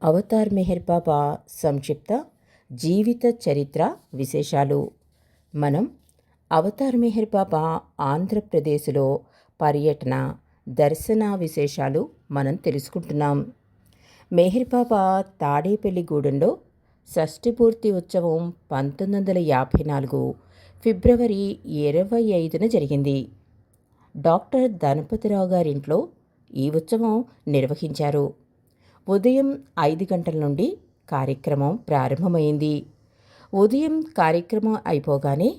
Avatar Meher బాబా సంక్షిప్త జీవిత చరిత్ర విశేషాలు. మనం అవతార్ మెహర్ బాబా ఆంధ్రప్రదేశ్లో పర్యటన దర్శన విశేషాలు మనం తెలుసుకుంటున్నాం. మెహర్ బాబా తాడేపల్లిగూడెంలో షష్ఠిపూర్తి ఉత్సవం 1954 ఫిబ్రవరి 25న జరిగింది. డాక్టర్ ధనపతిరావు గారింట్లో ఈ ఉత్సవం నిర్వహించారు. ఉదయం 5 గంటల నుండి కార్యక్రమం ప్రారంభమైంది. ఉదయం కార్యక్రమం అయిపోగానే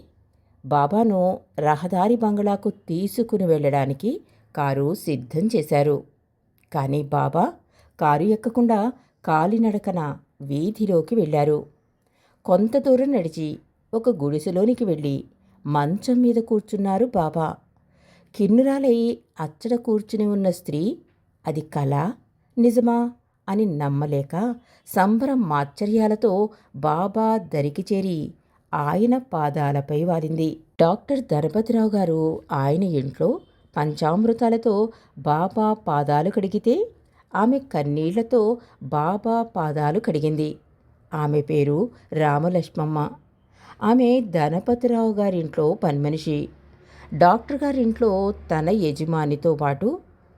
బాబాను రహదారి బంగ్లాకు తీసుకుని వెళ్ళడానికి కారు సిద్ధం చేశారు. కానీ బాబా కారు ఎక్కకుండా కాలినడకన వీధిలోకి వెళ్ళారు. కొంత దూరం నడిచి ఒక గుడిసెలోనికి వెళ్ళి మంచం మీద కూర్చున్నారు బాబా. కిన్నురాలై అచ్చట కూర్చుని ఉన్న స్త్రీ అది కళ నిజమా అని నమ్మలేక సంబరం మాశ్చర్యాలతో బాబా దరికి చేరి ఆయన పాదాలపై వాలింది. డాక్టర్ ధనపతిరావు గారు ఆయన ఇంట్లో పంచామృతాలతో బాబా పాదాలు కడిగితే ఆమె కన్నీళ్లతో బాబా పాదాలు కడిగింది. ఆమె పేరు రామలక్ష్మమ్మ. ఆమె ధనపతిరావు గారింట్లో పనిమనిషి. డాక్టర్ గారింట్లో తన యజమానితో పాటు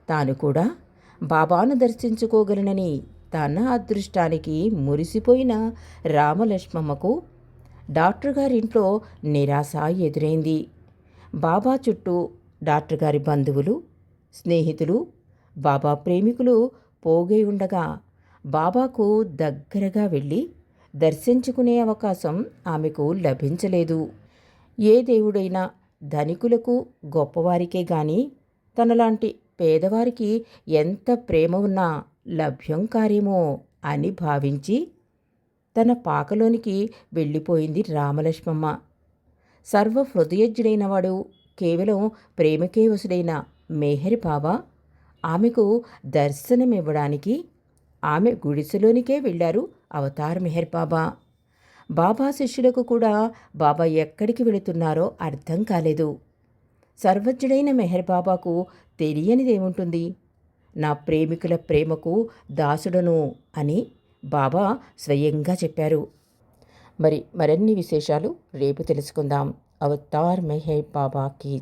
తాను కూడా బాబాను దర్శించుకోగలనని తన అదృష్టానికి మురిసిపోయిన రామలక్ష్మమ్మకు డాక్టర్ గారింట్లో నిరాశ ఎదురైంది. బాబా చుట్టూ డాక్టర్ గారి బంధువులు, స్నేహితులు, బాబా ప్రేమికులు పోగై ఉండగా బాబాకు దగ్గరగా వెళ్ళి దర్శించుకునే అవకాశం ఆమెకు లభించలేదు. ఏ దేవుడైనా ధనికులకు గొప్పవారికే గాని తనలాంటి పేదవారికి ఎంత ప్రేమ ఉన్నా లభ్యం కార్యమో అని భావించి తన పాకలోనికి వెళ్ళిపోయింది రామలక్ష్మమ్మ. సర్వ హృదయజ్ఞుడైనవాడు, కేవలం ప్రేమకే వసుడైన మెహర్ బాబా ఆమెకు దర్శనమివ్వడానికి ఆమె గుడిసెలోనికే వెళ్ళారు అవతార్ మెహర్ బాబా. బాబా శిష్యులకు కూడా బాబా ఎక్కడికి వెళుతున్నారో అర్థం కాలేదు. సర్వజ్ఞుడైన మెహర్ బాబాకు తెలియనిదేముంటుంది? నా ప్రేమికుల ప్రేమకు దాసుడను అని బాబా స్వయంగా చెప్పారు. మరిన్ని విశేషాలు రేపు తెలుసుకుందాం. అవతార్ మెహర్ బాబాకి